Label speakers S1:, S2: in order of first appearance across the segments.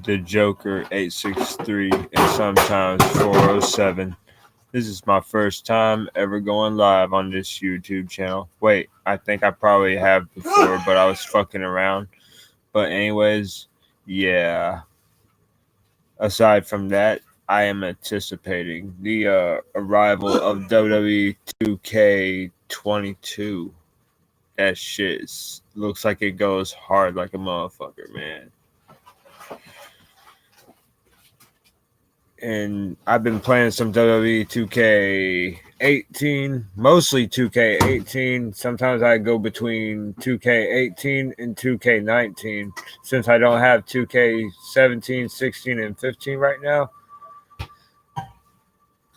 S1: the Joker 863 and sometimes 407. This is my first time ever going live on this YouTube channel. Wait, I think I probably have before, but I was fucking around. But anyways, yeah. Aside from that, I am anticipating the arrival of WWE 2K22. That shit looks like it goes hard like a motherfucker, man. And I've been playing some WWE 2K18, mostly 2K18. Sometimes I go between 2K18 and 2K19 since I don't have 2K17, 16, and 15 right now.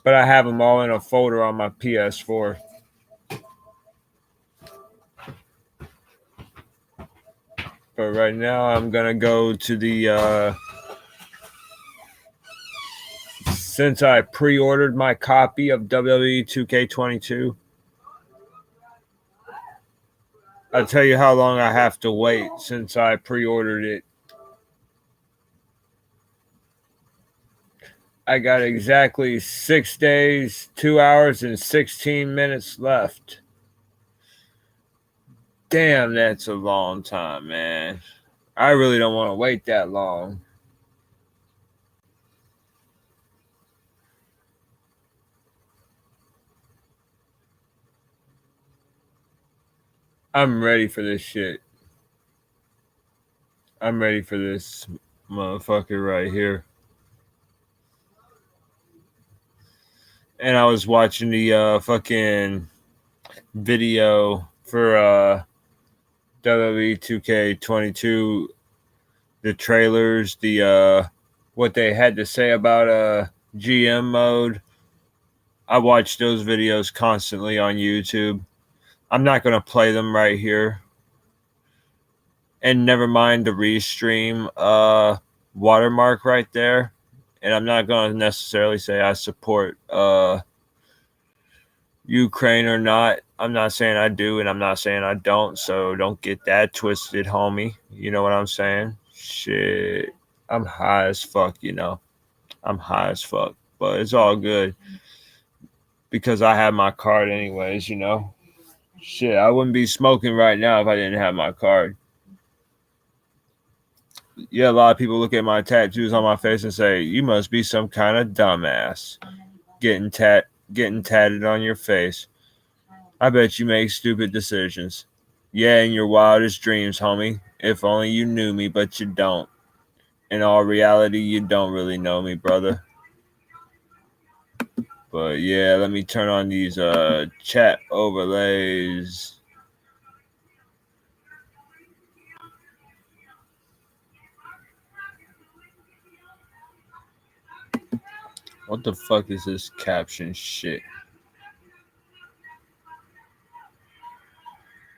S1: But I have them all in a folder on my PS4. But right now I'm going to go to the... since I pre-ordered my copy of WWE 2K22, I'll tell you how long I have to wait since I pre-ordered it. I got exactly 6 days, 2 hours, and 16 minutes left. Damn, that's a long time, man. I really don't want to wait that long. I'm ready for this shit. I'm ready for this motherfucker right here. And I was watching the fucking video for WWE 2K22, the trailers, the what they had to say about GM mode. I watch those videos constantly on YouTube. I'm not going to play them right here. And never mind the restream watermark right there. And I'm not going to necessarily say I support Ukraine or not. I'm not saying I do, and I'm not saying I don't. So don't get that twisted, homie. You know what I'm saying? Shit. I'm high as fuck, you know. I'm high as fuck. But it's all good. Because I have my card anyways, you know. Shit, I wouldn't be smoking right now if I didn't have my card. Yeah, a lot of people look at my tattoos on my face and say, you must be some kind of dumbass getting tatted on your face. I bet you make stupid decisions. Yeah, in your wildest dreams, homie. If only you knew me, but you don't. In all reality, you don't really know me, brother. But yeah, let me turn on these chat overlays. What the fuck is this caption shit?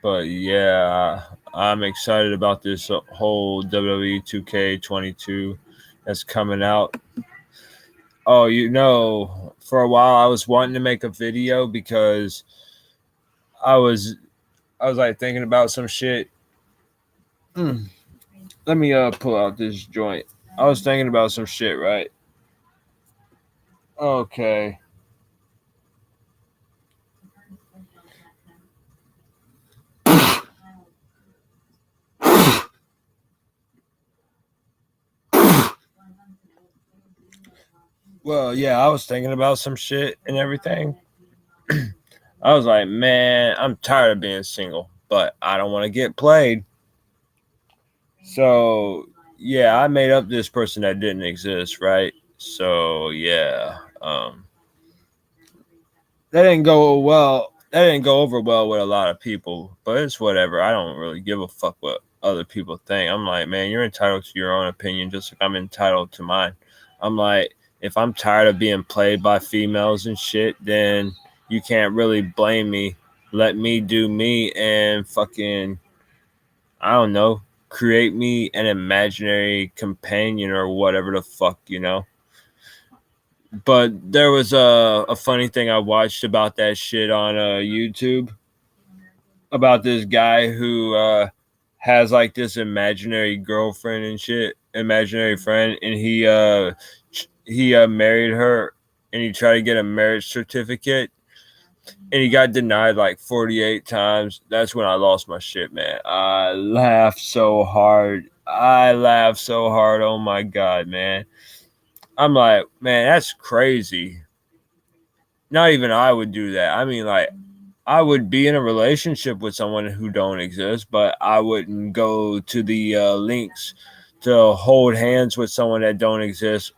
S1: But yeah, I'm excited about this whole WWE 2K22 that's coming out. Oh, you know, for a while I was wanting to make a video because I was like thinking about some shit. Let me pull out this joint. I was thinking about some shit, right? Okay. Well, yeah, I was thinking about some shit and everything. I was like, man, I'm tired of being single, but I don't want to get played. So, yeah, I made up this person that didn't exist, right? So, yeah, that didn't go well. That didn't go over well with a lot of people, but it's whatever. I don't really give a fuck what other people think. I'm like, man, you're entitled to your own opinion, just like I'm entitled to mine. I'm like, if I'm tired of being played by females and shit, then you can't really blame me. Let me do me and fucking, I don't know, create me an imaginary companion or whatever the fuck, you know? But there was a funny thing I watched about that shit on YouTube about this guy who has like this imaginary girlfriend and shit. imaginary friend, and he married her, and he tried to get a marriage certificate, and he got denied like 48 times. That's when I lost my shit, man. I laughed so hard. Oh my god, man. I'm like, man, that's crazy. Not even I would do that. I mean, like, I would be in a relationship with someone who don't exist, but I wouldn't go to the links to hold hands with someone that don't exist,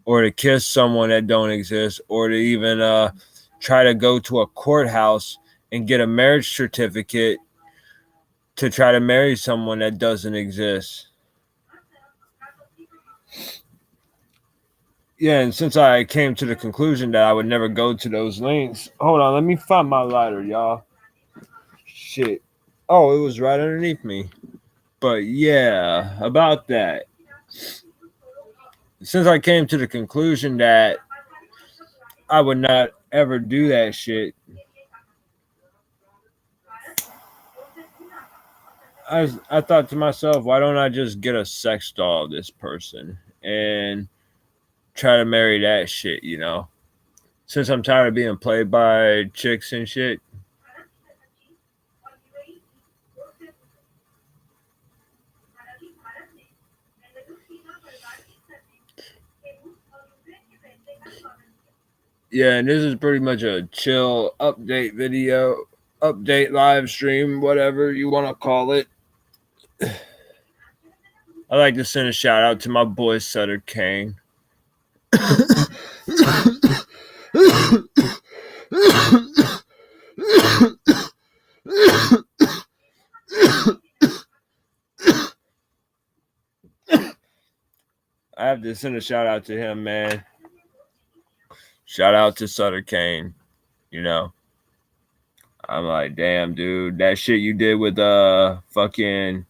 S1: or to kiss someone that don't exist, or to even try to go to a courthouse and get a marriage certificate to try to marry someone that doesn't exist. Yeah, and since I came to the conclusion that I would never go to those links, hold on, let me find my lighter, y'all. Shit. Oh, it was right underneath me. But yeah, about that. Since I came to the conclusion that I would not ever do that shit, I thought to myself, why don't I just get a sex doll of this person and try to marry that shit, you know? Since I'm tired of being played by chicks and shit. Yeah, and this is pretty much a chill update video, update live stream, whatever you want to call it. I'd like to send a shout out to my boy Sutter Kane. I have to send a shout out to him, man. Shout out to Sutter Kane. You know, I'm like, damn, dude, that shit you did with fucking.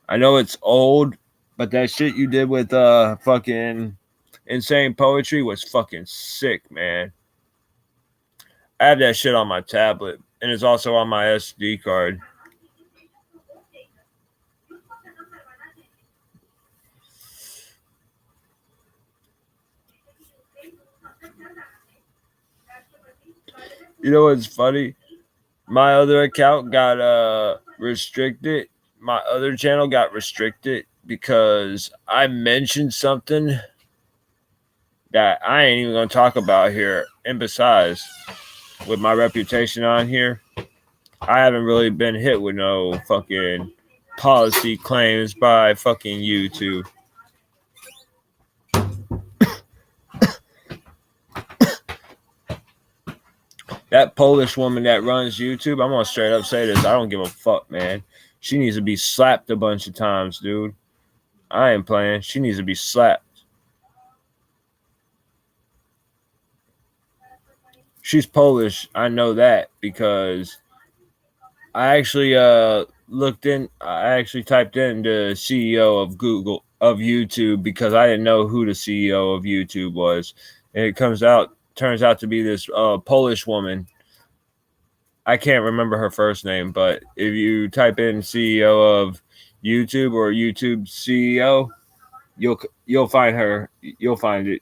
S1: I know it's old, but that shit you did with fucking Insane Poetry was fucking sick, man. I have that shit on my tablet, and it's also on my SD card. You know what's funny? My other account got restricted. My other channel got restricted because I mentioned something that I ain't even gonna talk about here. And besides, with my reputation on here, I haven't really been hit with no fucking policy claims by fucking YouTube. That Polish woman that runs YouTube, I'm gonna straight up say this. I don't give a fuck, man. She needs to be slapped a bunch of times, dude. I ain't playing. She needs to be slapped. She's Polish. I know that because I actually I actually typed in the CEO of YouTube because I didn't know who the CEO of YouTube was. And it turns out to be this Polish woman. I can't remember her first name, but if you type in CEO of YouTube or YouTube CEO, you'll find her. You'll find it.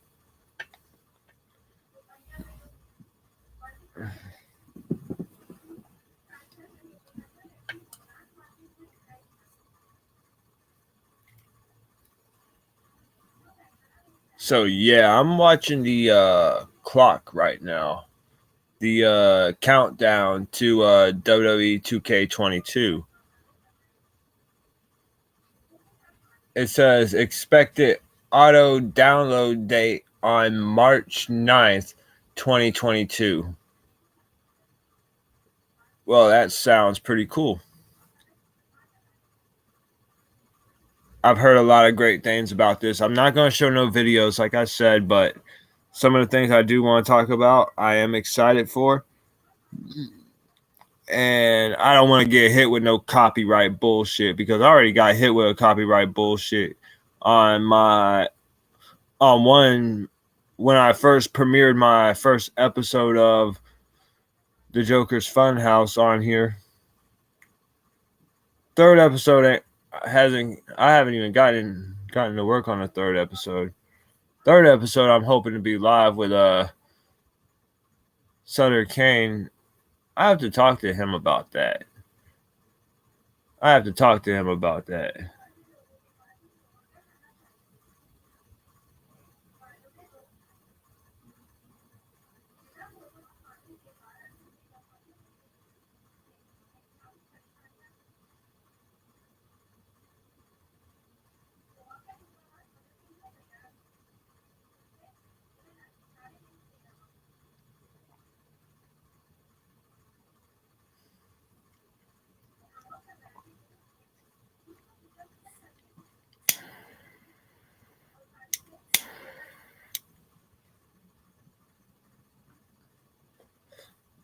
S1: So yeah, I'm watching the clock right now. The countdown to WWE 2K22. It says expected auto download date on March 9th, 2022. Well, that sounds pretty cool. I've heard a lot of great things about this. I'm not going to show no videos, like I said, but some of the things I do want to talk about, I am excited for. And I don't want to get hit with no copyright bullshit because I already got hit with a copyright bullshit on one when I first premiered my first episode of the Joker's Funhouse on here. Third episode I haven't even gotten gotten to work on a third episode. Third episode, I'm hoping to be live with Sutter Kane. I have to talk to him about that.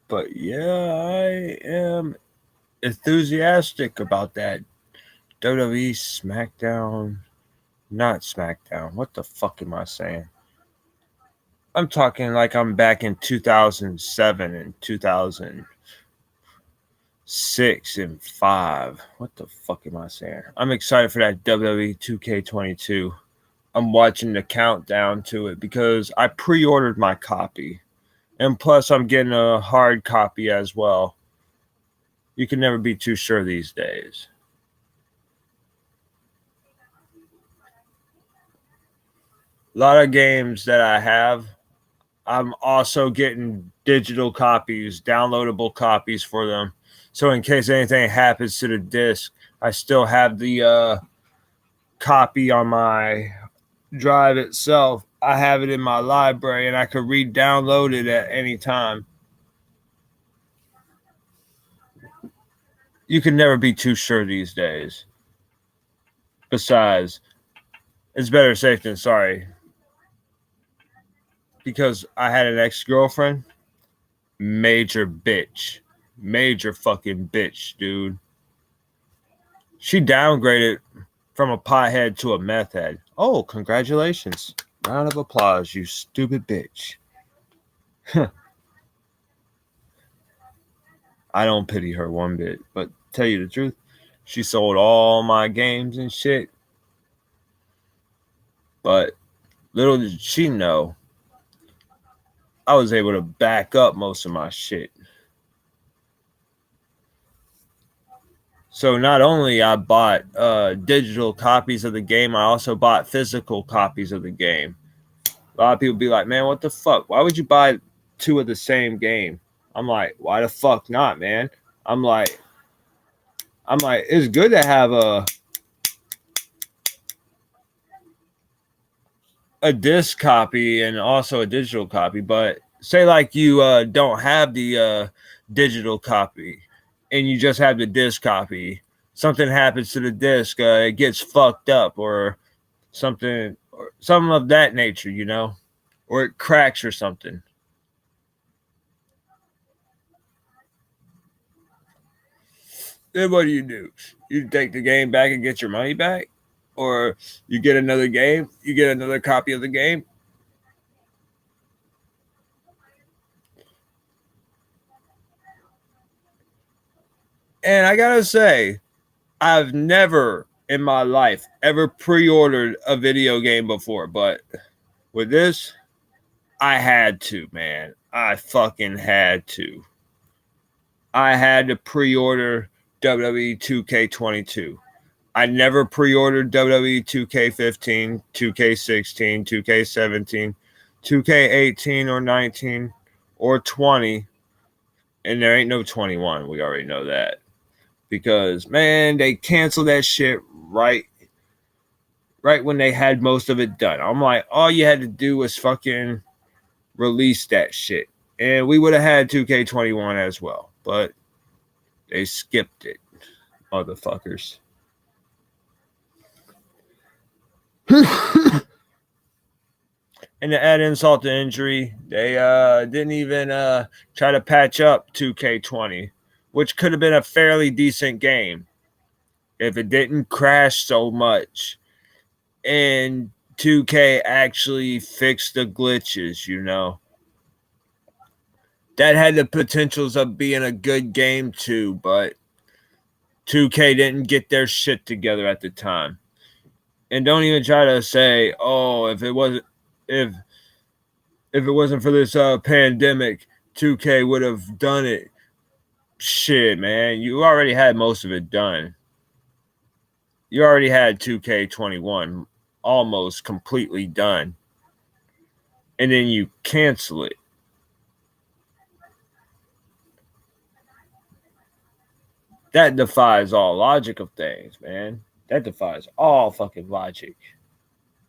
S1: But yeah, I am enthusiastic about that WWE SmackDown. Not SmackDown. What the fuck am I saying? I'm talking like I'm back in 2007 and 2006 and 5. What the fuck am I saying? I'm excited for that WWE 2K22. I'm watching the countdown to it because I pre-ordered my copy. And plus, I'm getting a hard copy as well. You can never be too sure these days. A lot of games that I have, I'm also getting digital copies, downloadable copies for them. So in case anything happens to the disc, I still have the copy on my drive itself. I have it in my library and I could re-download it at any time. You can never be too sure these days. Besides, it's better safe than sorry. Because I had an ex-girlfriend, major bitch. Major fucking bitch, dude. She downgraded from a pothead to a meth head. Oh, congratulations. Round of applause, you stupid bitch. I don't pity her one bit, but tell you the truth, she sold all my games and shit. But little did she know, I was able to back up most of my shit. So not only I bought digital copies of the game, I also bought physical copies of the game. A lot of people be like, man, what the fuck? Why would you buy two of the same game? I'm like, why the fuck not, man? I'm like, it's good to have a disc copy and also a digital copy, but say like you don't have the digital copy and you just have the disc copy. Something happens to the disc, it gets fucked up or something of that nature, you know, or it cracks or something. Then what do? You take the game back and get your money back? Or you get another game, you get another copy of the game. And I gotta say, I've never in my life ever pre-ordered a video game before, but with this, I had to, man. I fucking had to. I had to pre-order WWE 2K22. I never pre-ordered WWE 2K15, 2K16, 2K17, 2K18 or 19 or 20. And there ain't no 21. We already know that. Because, man, they canceled that shit right when they had most of it done. I'm like, all you had to do was fucking release that shit. And we would have had 2K21 as well. But they skipped it, motherfuckers. And to add insult to injury, they didn't even try to patch up 2K20, which could have been a fairly decent game if it didn't crash so much. And 2K actually fixed the glitches, you know. That had the potentials of being a good game too, but 2K didn't get their shit together at the time. And don't even try to say, oh, if it wasn't for this pandemic, 2K would have done it. Shit, man, you already had most of it done. You already had 2K21 almost completely done. And then you cancel it. That defies all logic of things, man. That defies all fucking logic.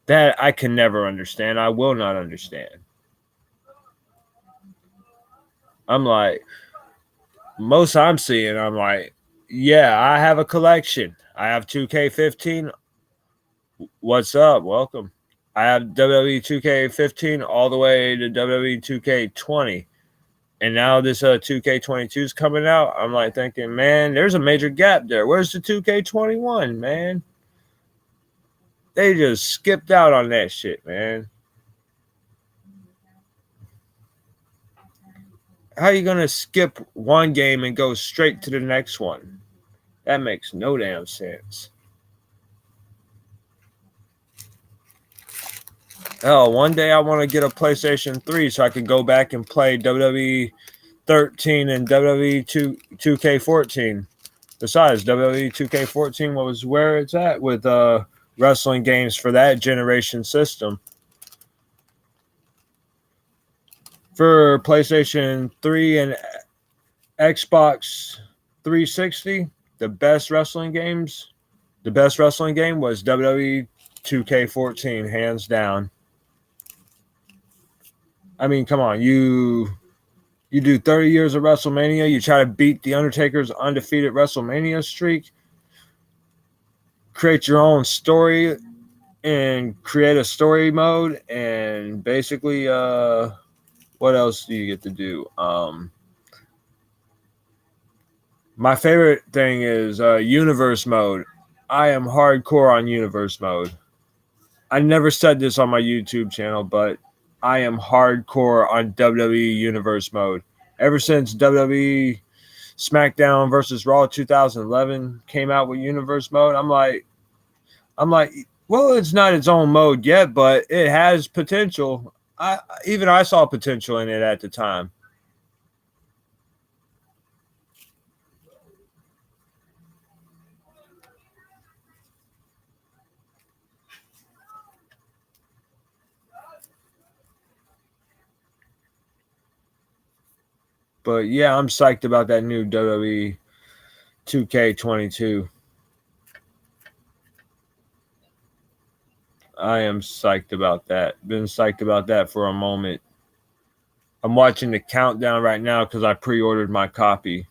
S1: That I can never understand. I will not understand. I'm like, most I'm seeing, I'm like, yeah, I have a collection. I have 2K15. What's up? Welcome. I have WWE 2K15 all the way to WWE 2K20. And now this 2K22 is coming out. I'm like thinking, man, there's a major gap there. Where's the 2K21, man? They just skipped out on that shit, man. How are you going to skip one game and go straight to the next one? That makes no damn sense. Hell, one day I want to get a PlayStation 3 so I can go back and play WWE 13 and WWE 2K14. Besides, WWE 2K14 was where it's at with wrestling games for that generation system. For PlayStation 3 and Xbox 360, the best wrestling game was WWE 2K14, hands down. I mean, come on, you do 30 years of WrestleMania, you try to beat The Undertaker's undefeated WrestleMania streak, create your own story and create a story mode, and basically, what else do you get to do? My favorite thing is universe mode. I am hardcore on universe mode. I never said this on my YouTube channel, but I am hardcore on WWE universe mode. Ever since WWE SmackDown versus Raw 2011 came out with universe mode, I'm like, well, it's not its own mode yet, but it has potential. I saw potential in it at the time. But yeah, I'm psyched about that new WWE 2K22. I am psyched about that. Been psyched about that for a moment. I'm watching the countdown right now because I pre-ordered my copy.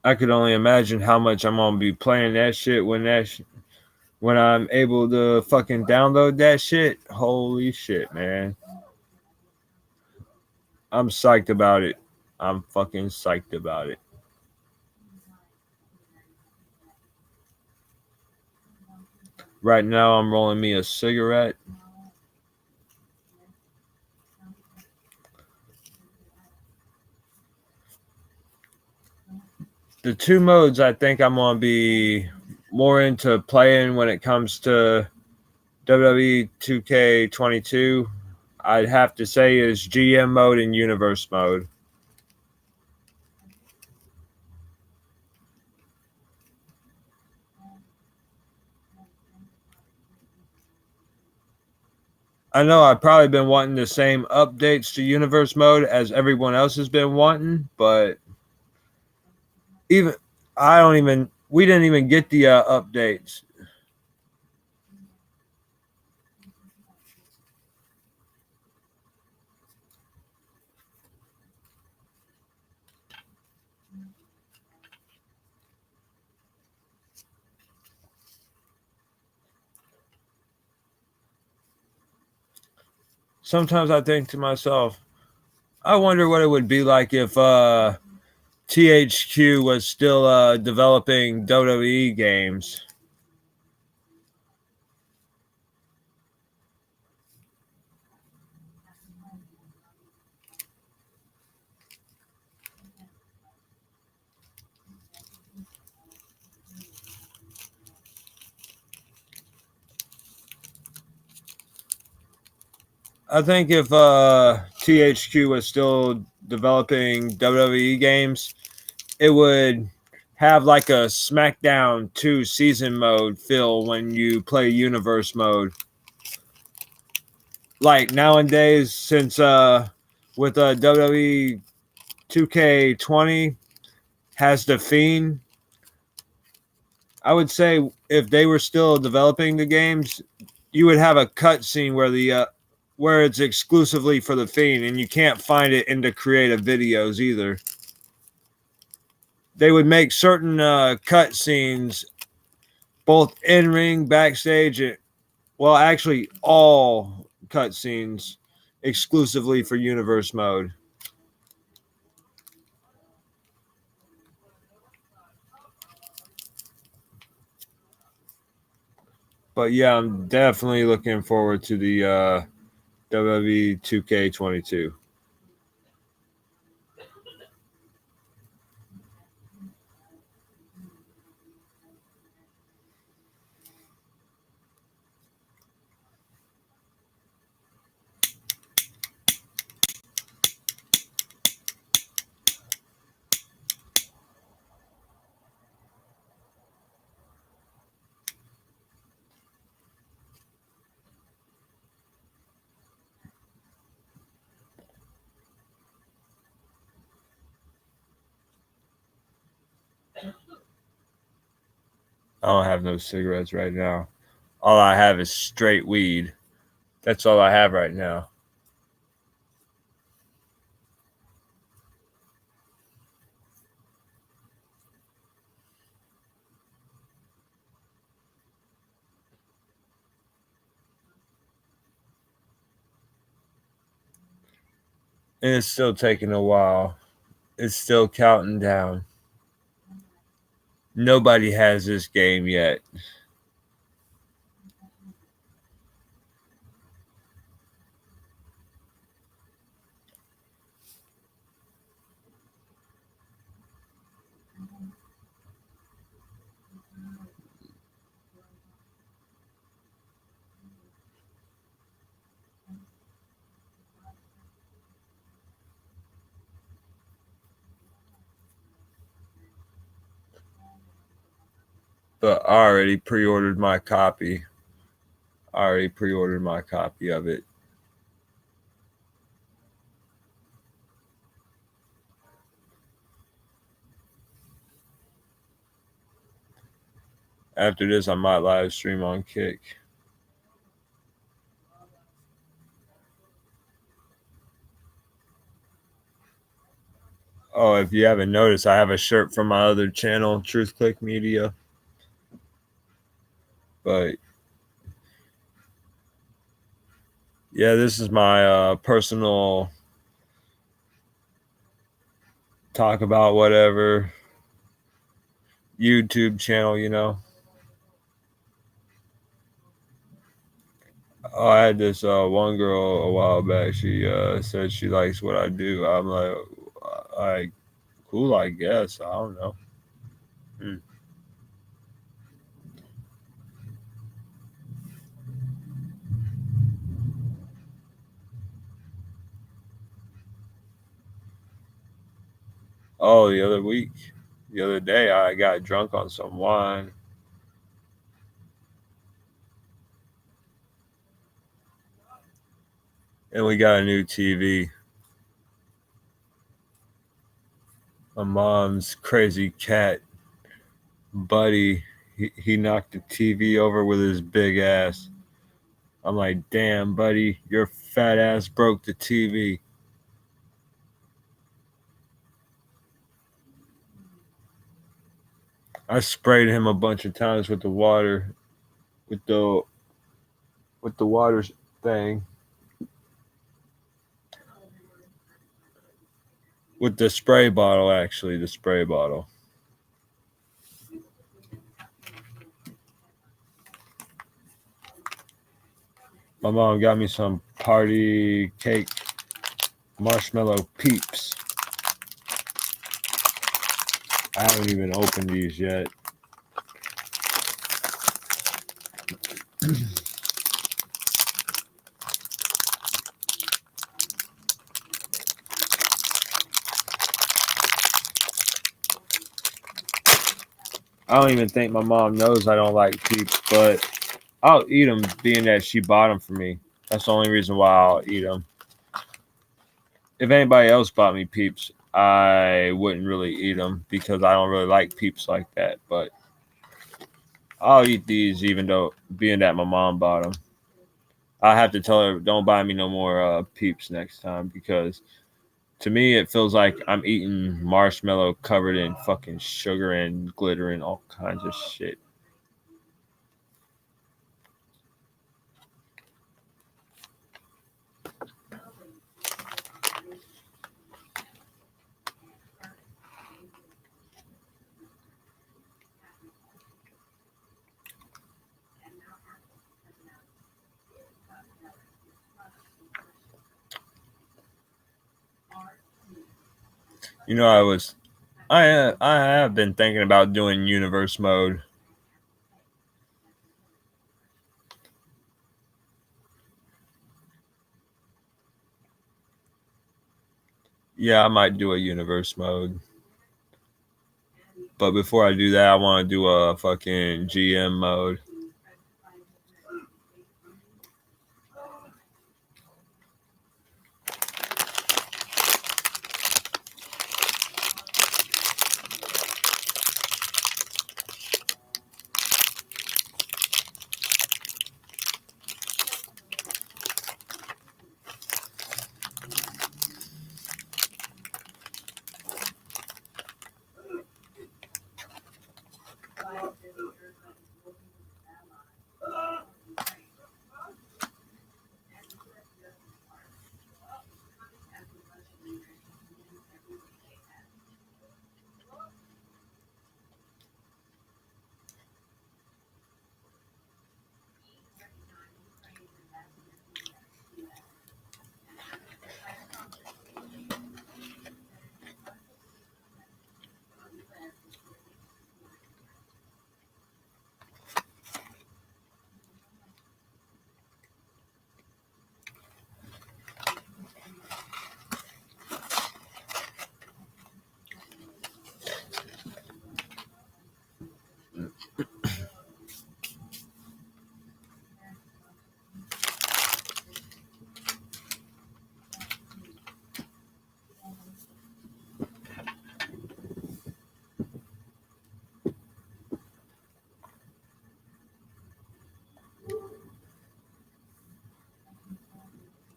S1: I could only imagine how much I'm gonna be playing that shit when I'm able to fucking download that shit. Holy shit, man. I'm psyched about it. I'm fucking psyched about it. Right now, I'm rolling me a cigarette. The two modes I think I'm going to be more into playing when it comes to WWE 2K22, I'd have to say is GM mode and universe mode. I know I've probably been wanting the same updates to universe mode as everyone else has been wanting, but we didn't even get the updates. Sometimes I think to myself, I wonder what it would be like if THQ was still developing WWE games. I think if THQ was still developing WWE games, it would have like a SmackDown 2 season mode feel when you play Universe mode. Like nowadays, since with WWE 2K20 has the Fiend, I would say if they were still developing the games, you would have a cutscene where the where it's exclusively for the Fiend, and you can't find it in the creative videos either. They would make certain cutscenes, both in ring, backstage, well, actually, all cutscenes exclusively for Universe mode. But yeah, I'm definitely looking forward to the WWE 2K22. I don't have no cigarettes right now. All I have is straight weed. That's all I have right now. And it's still taking a while. It's still counting down. Nobody has this game yet. But I already pre-ordered my copy. I already pre-ordered my copy of it. After this, I might live stream on Kick. Oh, if you haven't noticed, I have a shirt from my other channel, Truth Click Media. But yeah, this is my personal talk about whatever YouTube channel, you know. Oh, I had this one girl a while back. She said she likes what I do. I'm like, cool, I guess. I don't know. Hmm. Oh, the other day, I got drunk on some wine. And we got a new TV. My mom's crazy cat, Buddy, he knocked the TV over with his big ass. I'm like, damn, Buddy, your fat ass broke the TV. I sprayed him a bunch of times with the water, with the water thing, with the spray bottle. Actually, the spray bottle. My mom got me some party cake marshmallow peeps. I haven't even opened these yet. I don't even think my mom knows I don't like peeps, but I'll eat them, being that she bought them for me. That's the only reason why I'll eat them. If anybody else bought me peeps, I wouldn't really eat them because I don't really like peeps like that. But I'll eat these, even though being that my mom bought them. I have to tell her, don't buy me no more peeps next time, because to me it feels like I'm eating marshmallow covered in fucking sugar and glitter and all kinds of shit. You know, I have been thinking about doing universe mode. Yeah, I might do a universe mode. But before I do that, I want to do a fucking GM mode.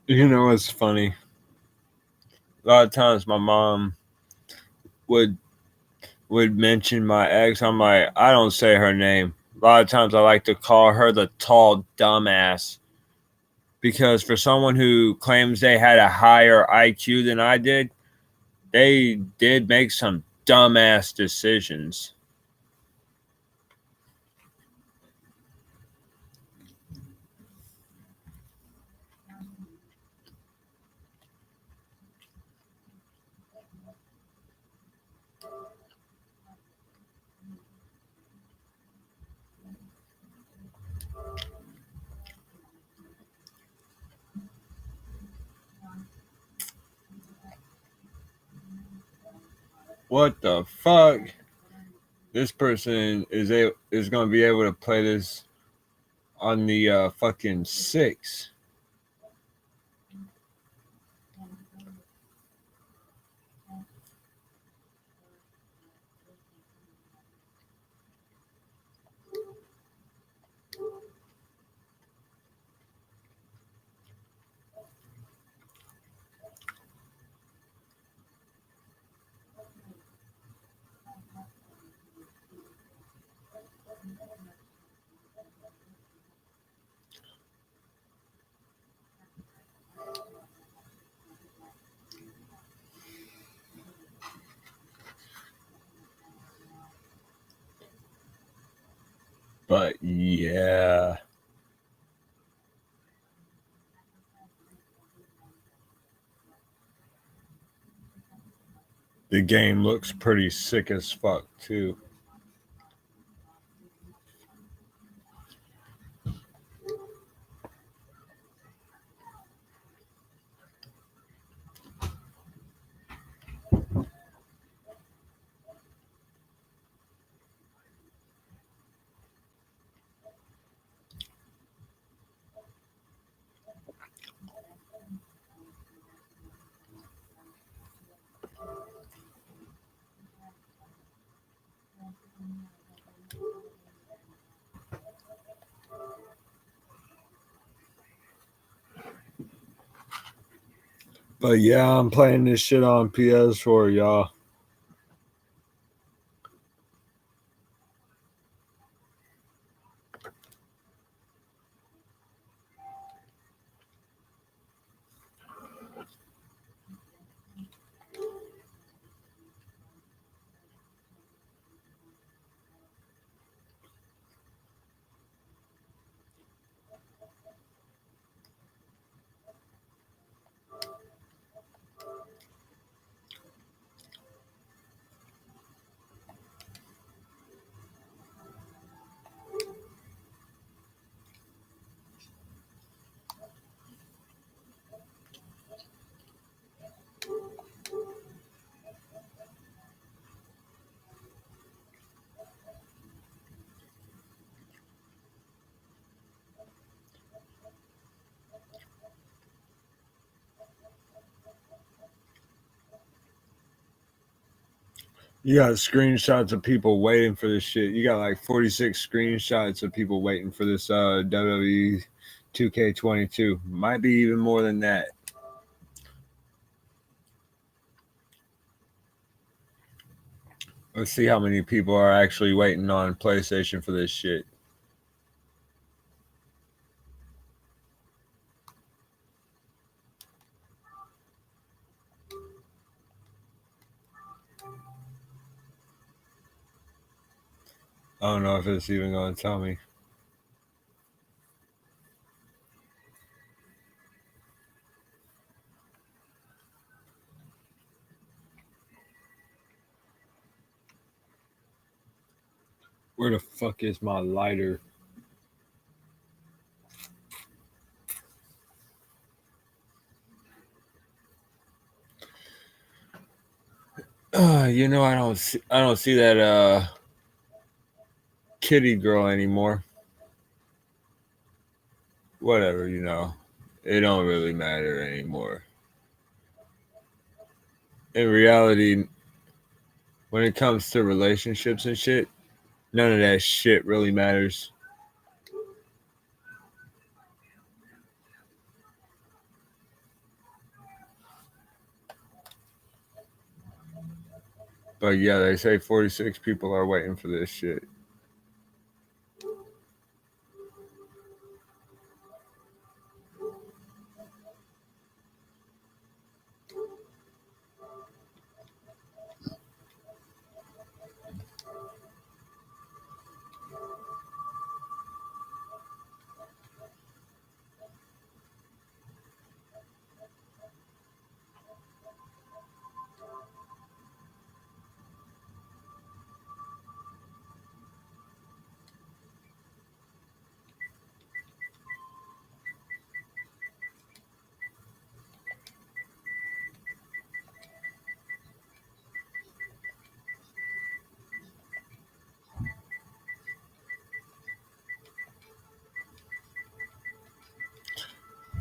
S1: You know what's funny? A lot of times my mom would mention my ex. I'm like, I don't say her name. A lot of times I like to call her the tall dumbass, because for someone who claims they had a higher IQ than I did, they did make some dumbass decisions. What the fuck? This person is going to be able to play this on the fucking six. But yeah, the game looks pretty sick as fuck too. But yeah, I'm playing this shit on PS4, y'all. You got screenshots of people waiting for this shit. You got like 46 screenshots of people waiting for this WWE 2K22. Might be even more than that. Let's see how many people are actually waiting on PlayStation for this shit. I don't know if it's even going to tell me. Where the fuck is my lighter? You know, I don't see that kitty girl anymore. Whatever, you know, it don't really matter anymore. In reality, when it comes to relationships and shit, none of that shit really matters. But yeah, they say 46 people are waiting for this shit.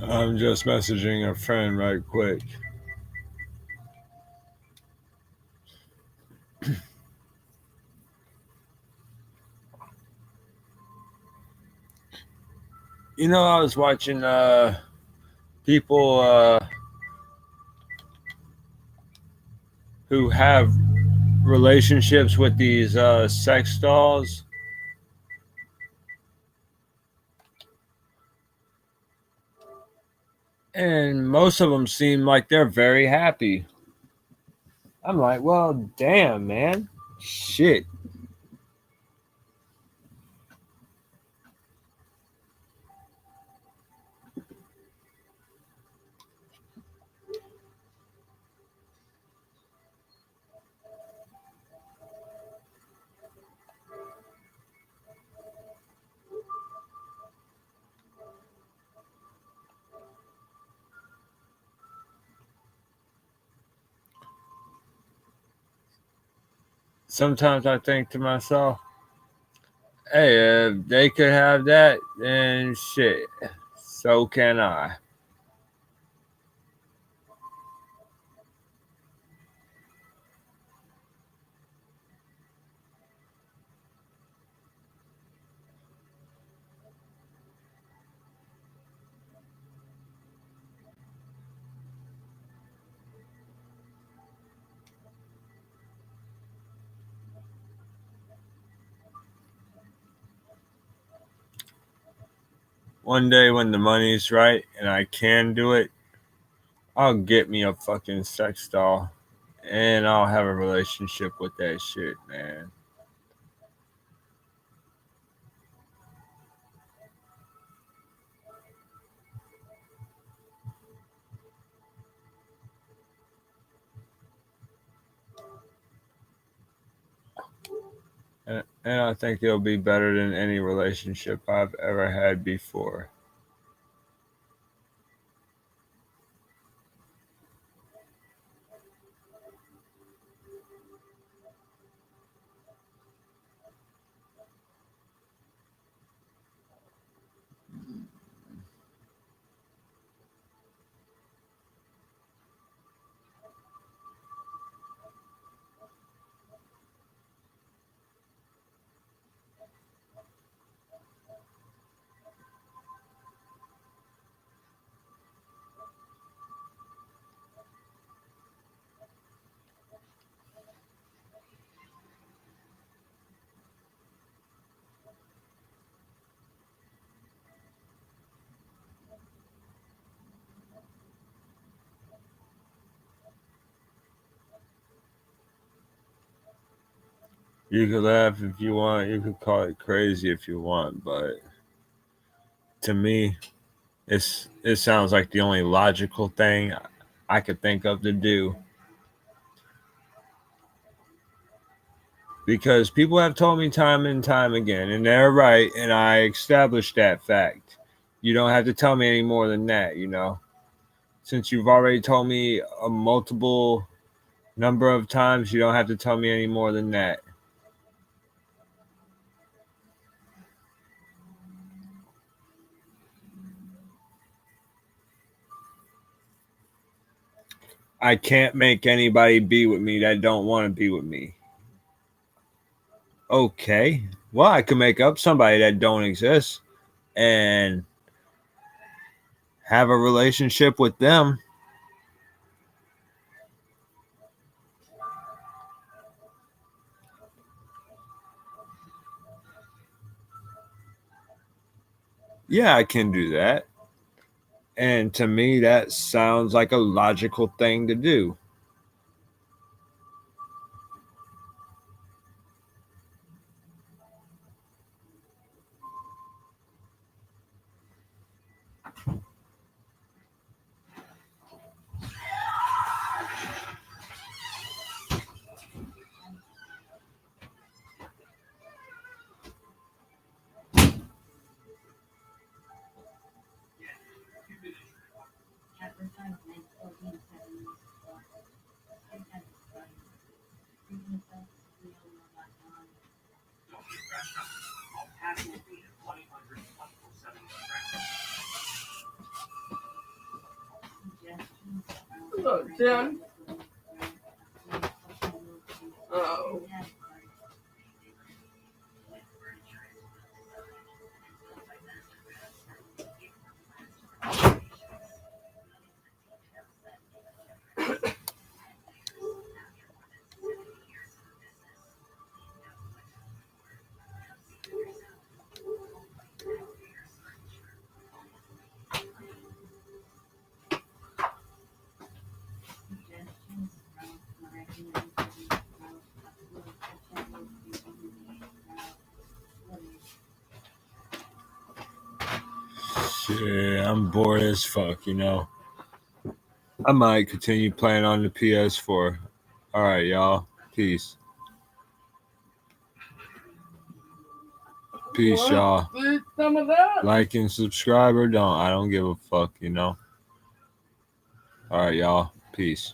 S1: I'm just messaging a friend right quick. You know, I was watching people who have relationships with these sex dolls, and most of them seem like they're very happy. I'm like, well, damn, man. Shit. Sometimes I think to myself, hey, if they could have that, then shit, so can I. One day when the money's right and I can do it, I'll get me a fucking sex doll and I'll have a relationship with that shit, man. And I think it'll be better than any relationship I've ever had before. You could laugh if you want, you could call it crazy if you want, but to me, it sounds like the only logical thing I could think of to do. Because people have told me time and time again, and they're right, and I established that fact. You don't have to tell me any more than that, you know. Since you've already told me a multiple number of times, you don't have to tell me any more than that. I can't make anybody be with me that don't want to be with me. Okay. Well, I could make up somebody that don't exist and have a relationship with them. Yeah, I can do that. And to me, that sounds like a logical thing to do.
S2: Look, Tim. Oh.
S1: Shit, I'm bored as fuck, you know. I might continue playing on the PS4. All right, y'all. Peace. Peace,
S2: What?
S1: y'all.
S2: Eat some of that?
S1: Like and subscribe or don't. I don't give a fuck, you know. All right, y'all. Peace.